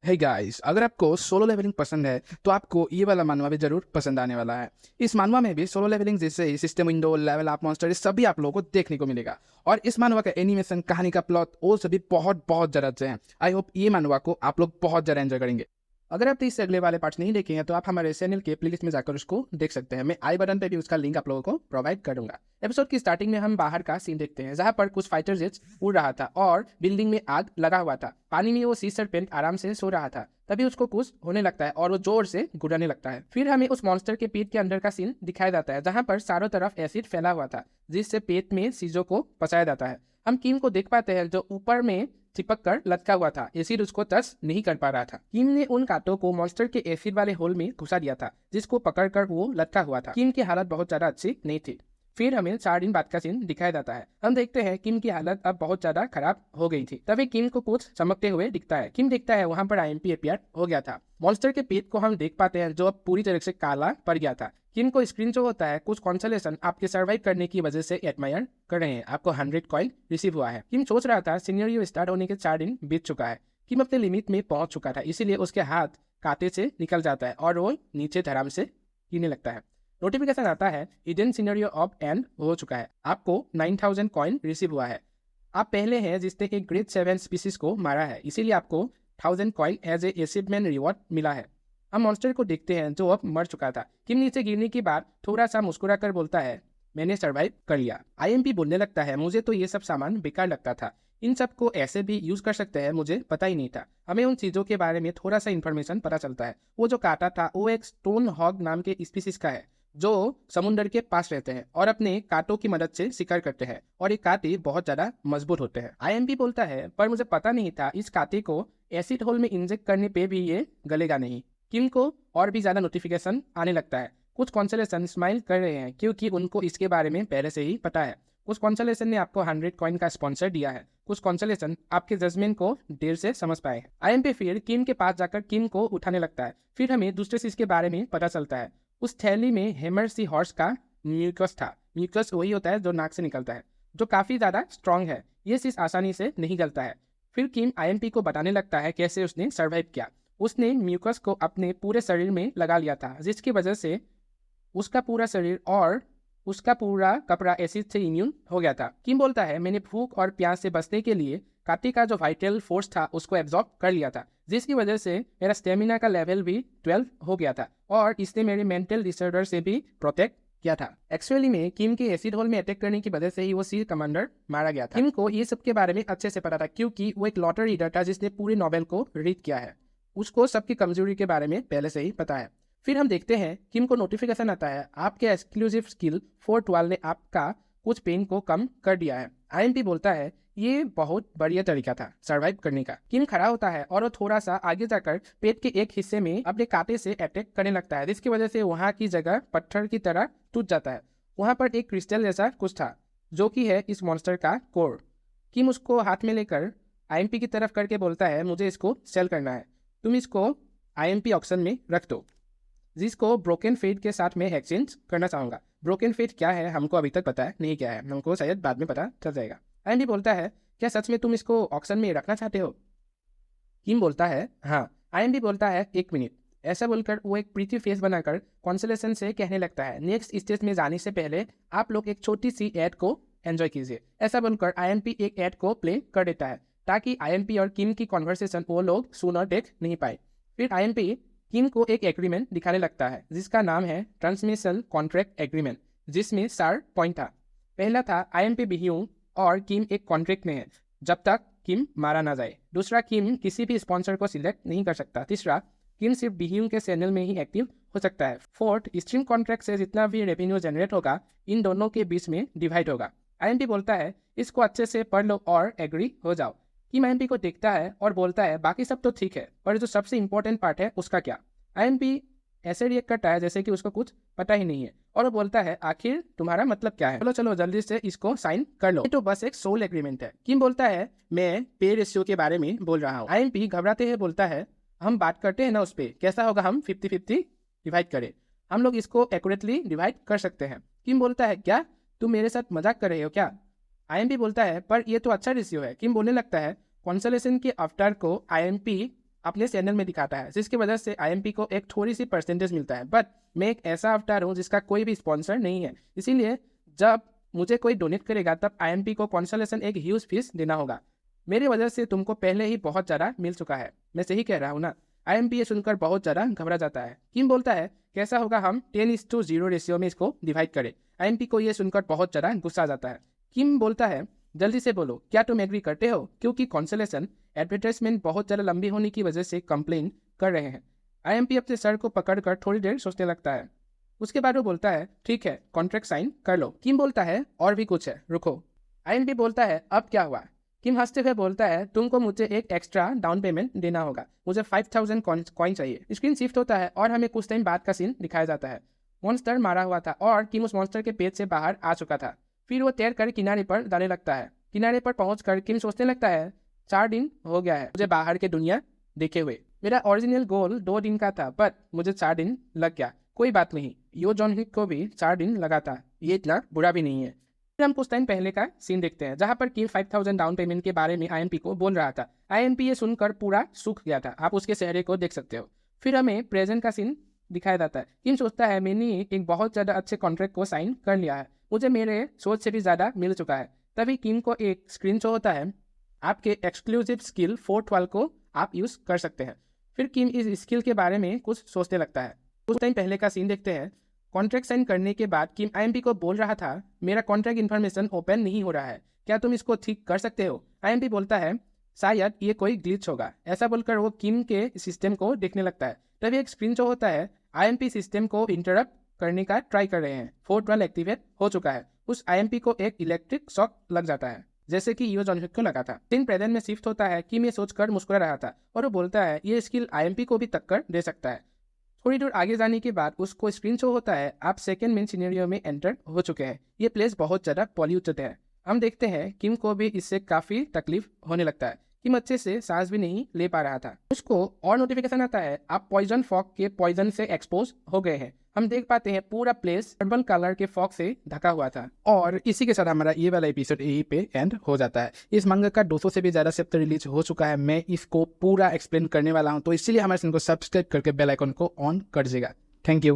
Hey guys, अगर आपको solo levelling पसंद है तो आपको ये वाला मानवा भी जरूर पसंद आने वाला है। इस मानवा में भी सोलो लेवलिंग जैसे ही system window, level up, monster, सभी आप लोगों को देखने को मिलेगा। और इस मानवा का एनिमेशन, कहानी का प्लॉट वो सभी बहुत बहुत जरा अच्छे हैं। आई होप ये मानवा को आप लोग बहुत ज़्यादा एंजॉय करेंगे। अगर आप इससे अगले वाले पार्ट्स नहीं देखे हैं तो आप हमारे चैनल के प्लेलिस्ट में जाकर उसको देख सकते हैं। मैं आई बटन पे भी उसका लिंक आप लोगों को प्रोवाइड करूंगा। एपिसोड की स्टार्टिंग में हम बाहर का सीन देखते हैं जहां पर कुछ फाइटर जेट्स उड़ रहा था और बिल्डिंग में आग लगा हुआ था। पानी में वो सी सर्पेंट आराम से सो रहा था। तभी उसको कुछ होने लगता है और वो जोर से गुड़ाने लगता है। फिर हमें उस मॉन्स्टर के पेट के अंदर का सीन दिखाया जाता है जहां पर चारों तरफ एसिड फैला हुआ था जिससे पेट में चीजों को पचाया जाता है। हम किम को देख पाते हैं जो ऊपर में चिपक कर लटका हुआ था। एसिड उसको टच नहीं कर पा रहा था। किम ने उन कांटों को मॉन्स्टर के एसिड वाले होल में घुसा दिया था जिसको पकड़कर वो लटका हुआ था। किम की हालत बहुत ज्यादा अच्छी नहीं थी। फिर हमें 4 दिन बाद का सीन दिखाया जाता है। हम देखते हैं किम की हालत अब बहुत ज्यादा खराब हो गई थी। तभी किम को कुछ चमकते हुए दिखता है। किम देखता है वहां पर आईएमपी अपीयर हो गया था। मॉन्स्टर के पेट को हम देख पाते हैं जो अब पूरी तरह से काला पड़ गया था। किम को स्क्रीन जो होता है कुछ कॉन्सोलेशन आपके सर्वाइव करने की वजह से एडमायर कर रहे हैं। आपको 100 कॉइन रिसीव हुआ है। किम सोच रहा था सिनेरियो स्टार्ट होने के 4 दिन बीत चुका है। किम अपने लिमिट में पहुंच चुका था, इसीलिए उसके हाथ कांटे से निकल जाता है और वो नीचे धराम से गिरने लगता है। नोटिफिकेशन आता है हिडन सिनेरियो ऑफ एंड हो चुका है। आपको 9000 कॉइन रिसीव हुआ है। आप पहले हैं जिसने एक ग्रेड 7 स्पीसीज को मारा है, इसीलिए आपको 1000 coin as a achievement reward मिला है। हम मॉन्स्टर को देखते हैं जो अब मर चुका था। किम नीचे गिरने के बाद थोड़ा सा मुस्कुरा कर बोलता है, मैंने सर्वाइव कर लिया। आईएमपी बोलने लगता है, मुझे तो ये सब सामान बेकार लगता था, इन सब को ऐसे भी यूज कर सकते हैं, मुझे पता ही नहीं था। हमें उन चीजों के बारे में थोड़ा सा इन्फॉर्मेशन पता चलता है। वो जो काटा था वो एक स्टोन हॉग नाम के स्पीसीज का है जो समुद्र के पास रहते हैं और अपने कांटों की मदद से शिकार करते हैं और ये कांटे बहुत ज्यादा मजबूत होते हैं। आईएमपी बोलता है, पर मुझे पता नहीं था इस कांटे को एसिड होल में इंजेक्ट करने पे भी ये गलेगा नहीं। किम को और भी ज्यादा नोटिफिकेशन आने लगता है। कुछ कॉन्सोलेशन स्माइल कर रहे हैं क्योंकि उनको इसके बारे में पहले से ही पता है। कुछ कॉन्सोलेशन ने आपको 100 कॉइन का स्पॉन्सर दिया है। कुछ कॉन्सोलेशन आपके जजमेंट को देर से समझ पाए। आईएमपी फिर किम के पास जाकर किम को उठाने लगता है। फिर हमें दूसरे चीज के बारे में पता चलता है। उस थैली में हैमर सी हॉर्स का म्यूकस था। म्यूकस वही होता है जो नाक से निकलता है, जो काफी ज्यादा स्ट्रांग है। ये चीज आसानी से नहीं गलता है। फिर किम आईएमपी को बताने लगता है कैसे उसने सर्वाइव किया। उसने म्यूकस को अपने पूरे शरीर में लगा लिया था जिसकी वजह से उसका पूरा शरीर और उसका पूरा कपड़ा एसिड से इम्यून हो गया था। किम बोलता है, मैंने भूख और प्यास से बचने के लिए काटी का जो वाइटल फोर्स था उसको एब्जॉर्ब कर लिया था जिसकी वजह से मेरा स्टेमिना का लेवल भी 12 हो गया था और इसने मेरे मेंटल डिसऑर्डर से भी प्रोटेक्ट किया था। एक्चुअली में किम के एसिड होल में अटैक करने की वजह से ही वो सी कमांडर मारा गया था। किम को ये सब के बारे में अच्छे से पता था क्योंकि वो एक लॉटर रीडर था जिसने पूरे नॉवेल को रीड किया है। उसको सबकी कमजोरी के बारे में पहले से ही पता है। फिर हम देखते हैं किम को नोटिफिकेशन आता है, आपके एक्सक्लूसिव स्किल 412 ने आपका कुछ पेन को कम कर दिया है। आईएमपी बोलता है, ये बहुत बढ़िया तरीका था सर्वाइव करने का। किम खड़ा होता है और वो थोड़ा सा आगे जाकर पेट के एक हिस्से में अपने कांटे से अटैक करने लगता है जिसकी वजह से वहां की जगह पत्थर की तरह टूट जाता है। वहां पर एक क्रिस्टल जैसा कुछ था जो कि है इस मॉन्स्टर का कोर। किम उसको हाथ में लेकर आईएमपी की तरफ करके बोलता है, मुझे इसको सेल करना है, तुम इसको आईएमपी ऑक्शन में रख दो, जिसको ब्रोकन फेट के साथ में एक्सचेंज करना चाहूंगा। ब्रोकन फेट क्या है हमको अभी तक पता नहीं क्या है, हमको शायद बाद में पता चल जाएगा। आईएमपी बोलता है, क्या सच में तुम इसको ऑक्शन में रखना चाहते हो? किम बोलता है, हाँ। आईएमपी बोलता है, 1 मिनट। ऐसा बोलकर वो एक प्रीति फेस बनाकर कॉन्सोलेशन से कहने लगता है, नेक्स्ट स्टेज में जाने से पहले आप लोग एक छोटी सी एड को एंजॉय कीजिए। ऐसा बोलकर आईएमपी एक एड को प्ले कर देता है ताकि आईएमपी और किम की कॉन्वर्सेशन वो लोग सुन और देख नहीं पाए। फिर आईएमपी किम को एक एग्रीमेंट दिखाने लगता है जिसका नाम है ट्रांसमिशन कॉन्ट्रैक्ट एग्रीमेंट, जिसमें 4 पॉइंट था। पहला था आईएमपी बिह्यूंग और किम एक कॉन्ट्रैक्ट में है जब तक किम मारा ना जाए। दूसरा, किम किसी भी स्पॉन्सर को सिलेक्ट नहीं कर सकता। तीसरा, किम सिर्फ बिह्यूंग के चैनल में ही एक्टिव हो सकता है। फोर्थ, स्ट्रीम कॉन्ट्रैक्ट से जितना भी रेवेन्यू जनरेट होगा इन दोनों के बीच में डिवाइड होगा। आईएमपी बोलता है, इसको अच्छे से पढ़ लो और एग्री हो जाओ। किम आईएमपी को देखता है और बोलता है, बाकी सब तो ठीक है, पर जो सबसे इंपॉर्टेंट पार्ट है उसका क्या? आईएमपी ऐसे रिएक्ट करता है जैसे कि उसको कुछ पता ही नहीं है और वो बोलता है, आखिर तुम्हारा मतलब क्या है? चलो चलो जल्दी से इसको साइन कर लो, ये तो बस एक सोल एग्रीमेंट है। किम बोलता है, मैं पे रेशियो के बारे में बोल रहा हूँ। आईएमपी घबराते हुए बोलता है, हम बात करते हैं ना उस पर, कैसा होगा हम 50-50 डिवाइड करें, हम लोग इसको एक्यूरेटली डिवाइड कर सकते हैं। किम बोलता है, क्या तुम मेरे साथ मजाक कर रहे हो क्या? आईएमपी बोलता है, पर ये तो अच्छा रेशियो है। किम बोलने लगता है, कॉन्सोलेशन के अवतार को आईएमपी अपने चैनल में दिखाता है, जिसकी वजह से IMP को एक थोड़ी सी परसेंटेज मिलता है। बट मैं एक ऐसा अवतार हूँ जिसका कोई भी स्पॉन्सर नहीं है, इसीलिए जब मुझे कोई डोनेट करेगा तब IMP को कॉन्सोलेशन एक ह्यूज फीस देना होगा। मेरी वजह से तुमको पहले ही बहुत ज़्यादा मिल चुका है, मैं सही कह रहा हूँ ना? IMP ये सुनकर बहुत ज़्यादा घबरा जाता है। किम बोलता है कैसा होगा हम 10:0 रेशियो में इसको डिवाइड करें। IMP को ये सुनकर बहुत ज़्यादा गुस्सा आ जाता है। किम बोलता है जल्दी से बोलो, क्या तुम एग्री करते हो? क्योंकि कॉन्सोलेशन एडवर्टाइजमेंट बहुत ज़्यादा लंबी होने की वजह से कंप्लेन कर रहे हैं। IMP अपने सर को पकड़कर थोड़ी देर सोचने लगता है। उसके बाद वो बोलता है ठीक है, कॉन्ट्रैक्ट साइन कर लो। किम बोलता है और भी कुछ है, रुको। IMP बोलता है अब क्या हुआ? किम हंसते हुए बोलता है तुमको मुझे एक एक्स्ट्रा डाउन पेमेंट देना होगा, मुझे 5000 कॉइन चाहिए। स्क्रीन शिफ्ट होता है और हमें कुछ टाइम बाद का सीन दिखाया जाता है। मॉन्स्टर मारा हुआ था और किम उस मॉन्स्टर के पेट से बाहर आ चुका था। फिर वो तैर कर किनारे पर जाने लगता है। किनारे पर पहुंचकर किम सोचने लगता है 4 दिन हो गया है मुझे बाहर के दुनिया देखे हुए। मेरा ओरिजिनल गोल 2 दिन का था, बट मुझे 4 दिन लग गया। कोई बात नहीं, यो जॉन हिक को भी 4 दिन लगा था, ये इतना बुरा भी नहीं है। फिर हम कुछ टाइम पहले का सीन देखते हैं जहां पर किम 5000 डाउन पेमेंट के बारे में IMP को बोल रहा था। IMP ये सुनकर पूरा सूख गया था, आप उसके चेहरे को देख सकते हो। फिर हमें प्रेजेंट का सीन दिखाया जाता है। किम सोचता है मैंने एक बहुत ज़्यादा अच्छे कॉन्ट्रैक्ट को साइन कर लिया है, मुझे मेरे सोच से भी ज़्यादा मिल चुका है। तभी किम को एक स्क्रीन शो होता है, आपके एक्सक्लूसिव स्किल 412 को आप यूज़ कर सकते हैं। फिर किम इस स्किल के बारे में कुछ सोचने लगता है। कुछ टाइम पहले का सीन देखते हैं। कॉन्ट्रैक्ट साइन करने के बाद किम IMP को बोल रहा था मेरा कॉन्ट्रैक्ट इन्फॉर्मेशन ओपन नहीं हो रहा है, क्या तुम इसको ठीक कर सकते हो? IMP बोलता है शायद ये कोई ग्लिच होगा। ऐसा बोलकर वो किम के सिस्टम को देखने लगता है। तभी एक स्क्रीन शो होता है, IMP सिस्टम को इंटरप्ट करने का ट्राई कर रहे हैं। 412 एक्टिवेट हो चुका है। उस IMP को एक इलेक्ट्रिक शॉक लग जाता है, जैसे कि यो जॉन हिक को लगा था। सीन प्रेजेंट में शिफ्ट होता है। किम ये सोचकर मुस्कुरा रहा था और वो बोलता है ये स्किल IMP को भी टक्कर दे सकता है। थोड़ी दूर आगे जाने के बाद उसको स्क्रीन शो होता है, आप सेकंड मेन सिनेरियो में एंटर हो चुके हैं। ये प्लेस बहुत ज़्यादा पॉल्यूटेड है। हम देखते हैं किम को भी इससे काफ़ी तकलीफ होने लगता है। किम अच्छे से सांस भी नहीं ले पा रहा था। उसको और नोटिफिकेशन आता है, आप पॉइजन फॉग के पॉइजन से एक्सपोज हो गए हैं। हम देख पाते हैं पूरा प्लेस पर्पल कलर के फॉग से ढका हुआ था। और इसी के साथ हमारा ये वाला एपिसोड यहीं पे एंड हो जाता है। इस मंगा का 200 से भी ज़्यादा चैप्टर रिलीज हो चुका है। मैं इसको पूरा एक्सप्लेन करने वाला हूँ, तो इसलिए हमारे चैनल को सब्सक्राइब करके बेल आइकन को ऑन कर दीजिएगा। Thank you.